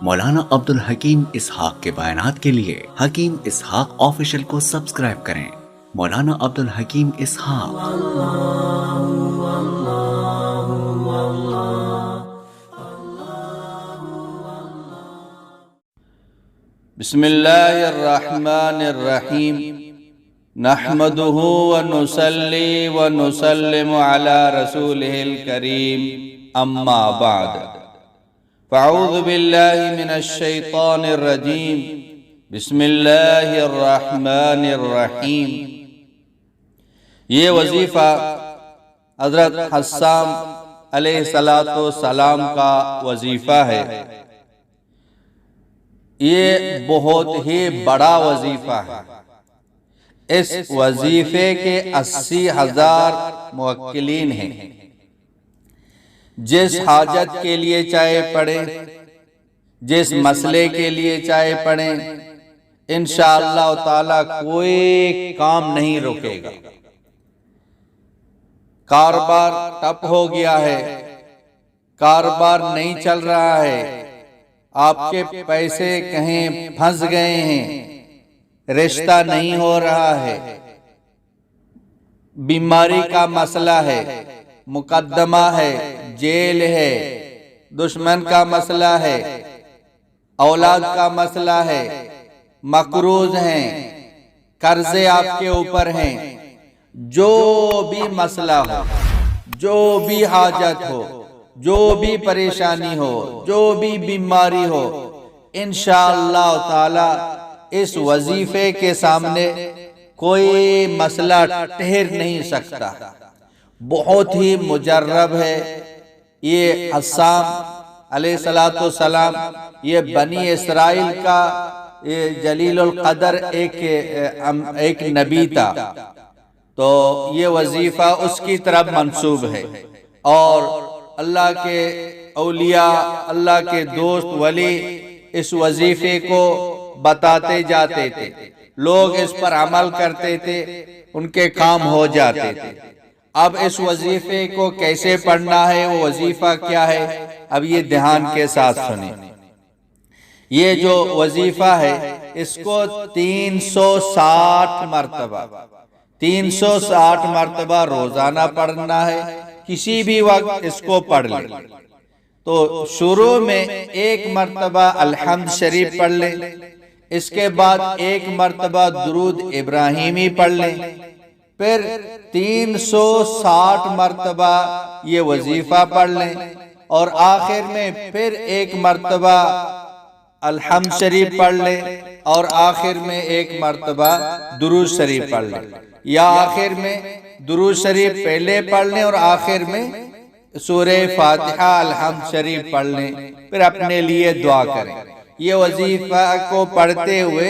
مولانا عبدالحکیم اسحاق کے بیانات کے لیے حکیم اسحاق آفیشل کو سبسکرائب کریں۔ مولانا عبدالحکیم اسحاق۔ بسم اللہ الرحمن الرحیم، نحمدہ ونصلی ونسلم علی رسولہ الکریم، اما بعد، فاعوذ باللہ من الشیطان الرجیم، بسم اللہ الرحمن الرحیم۔ یہ وظیفہ حضرت حسام علیہ السلام کا وظیفہ ہے۔ یہ بہت ہی بڑا وظیفہ ہے۔ اس وظیفے کے 80,000 موکلین ہیں۔ جس حاجت کے لیے چاہے پڑھیں، جس مسئلے کے لیے چاہے پڑھیں، انشاءاللہ تعالی کوئی کام نہیں رکے گا۔ کاروبار ٹپ ہو گیا ہے، کاروبار نہیں چل رہا ہے، آپ کے پیسے کہیں پھنس گئے ہیں، رشتہ نہیں ہو رہا ہے، بیماری کا مسئلہ ہے، مقدمہ ہے، جیل ہے، دشمن کا مسئلہ ہے، اولاد کا مسئلہ ہے، مقروض ہیں، قرضے آپ کے اوپر ہیں، جو بھی مسئلہ ہو، جو بھی حاجت ہو، جو بھی پریشانی ہو، جو بھی بیماری ہو، انشاءاللہ تعالی اس وظیفے کے سامنے کوئی مسئلہ ٹھہر نہیں سکتا۔ بہت ہی مجرب ہے۔ یہ حسام علیہ السلام یہ بنی اسرائیل کا یہ جلیل القدر ایک نبی تھا، تو یہ وظیفہ اس کی طرف منسوب ہے، اور اللہ کے اولیاء، اللہ کے دوست ولی اس وظیفے کو بتاتے جاتے تھے، لوگ اس پر عمل کرتے تھے، ان کے کام ہو جاتے تھے۔ اب اس وظیفے کو کیسے پڑھنا ہے، وہ وظیفہ کیا ہے، اب یہ دھیان کے ساتھ سنیں۔ یہ جو وظیفہ ہے اس کو 360 مرتبہ روزانہ پڑھنا ہے، کسی بھی وقت اس کو پڑھ لیں۔ تو شروع میں 1 مرتبہ الحمد شریف پڑھ لیں، اس کے بعد 1 مرتبہ درود ابراہیمی پڑھ لیں، پھر 360 مرتبہ یہ وظیفہ پڑھ لیں، اور آخر میں پھر 1 مرتبہ الحمد شریف پڑھ لیں، اور آخر میں 1 مرتبہ درود شریف پڑھ لیں، یا آخر میں درود شریف پہلے پڑھ لیں اور آخر میں سورہ فاتحہ الحمد شریف پڑھ لیں، پھر اپنے لیے دعا کریں۔ یہ وظیفہ کو پڑھتے ہوئے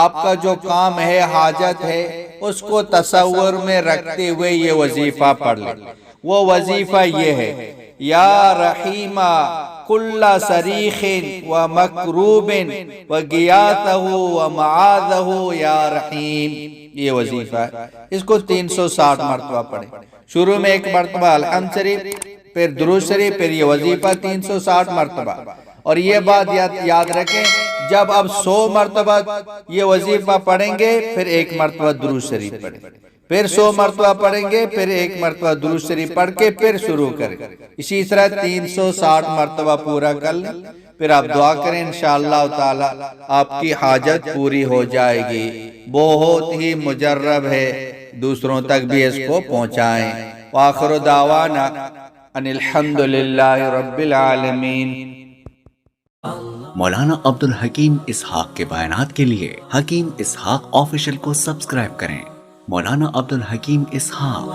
آپ کا جو کام ہے، حاجت ہے، اس کو تصور میں رکھتے ہوئے یہ وظیفہ پڑھ لیں۔ وہ وظیفہ یہ ہے، یا رحیمہ کل صریخ و مکروب و گیاتہ و معاذہ یا رحیم، یہ وظیفہ ہے۔ اس کو 360 مرتبہ پڑھیں۔ شروع میں 1 مرتبہ الحمد شریف، پھر درود شریف، پھر یہ وظیفہ 360 مرتبہ۔ اور یہ بات یاد رکھیں، جب اب 100 مرتبہ یہ وظیفہ پڑھیں گے، پھر 1 مرتبہ درود شریف پڑھیں، پھر 100 مرتبہ پڑھیں گے، پھر 1 مرتبہ درود شریف پڑھ کے پھر شروع کریں۔ اسی طرح 360 مرتبہ پورا کر لیں، پھر آپ دعا کریں، انشاءاللہ تعالی آپ کی حاجت پوری ہو جائے گی۔ بہت ہی مجرب ہے، دوسروں تک بھی اس کو پہنچائیں۔ وآخر دعوانا ان الحمدللہ رب العالمین۔ مولانا عبدالحکیم اسحاق کے بیانات کے لیے حکیم اسحاق آفیشل کو سبسکرائب کریں۔ مولانا عبدالحکیم اسحاق۔